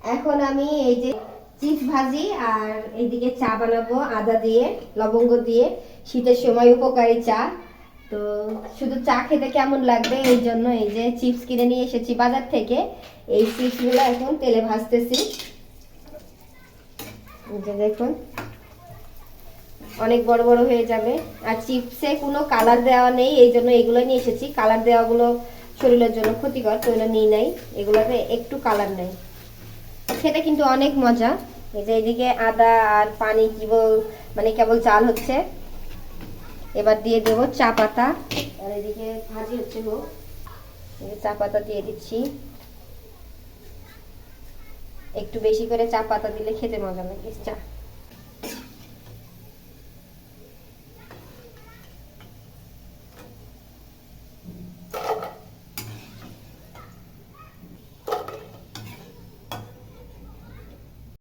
এখন আমি এই যে চিপস ভাজি আর এইদিকে চা বানাবো আদা দিয়ে লবঙ্গ দিয়ে, শীতের সময় উপকারী চা। তো শুধু চা খেতে কেমন লাগবে এই জন্য এই যে চিপস কিনে নিয়ে এসেছি বাজার থেকে। এই চিপসগুলো এখন তেলে ভাজতেছি। দেখুন অনেক বড় বড় হয়ে যাবে। আর চিপসে কোনো কালার দেওয়া নেই, এই জন্য এগুলো নিয়ে এসেছি। কালার দেওয়াগুলো শরীরের জন্য ক্ষতিকর, তো এগুলো নিই নাই। এগুলোতে একটু কালার নেই, খেতে কিন্তু অনেক মজা। এই যে এইদিকে আদা আর পানি কেবল জাল হচ্ছে। এবার দিয়ে দেবো চা পাতা, আর এদিকে ভাজি হচ্ছে হোক। চা পাতা দিয়ে দিচ্ছি, একটু বেশি করে চা পাতা দিলে খেতে মজা লাগে চা।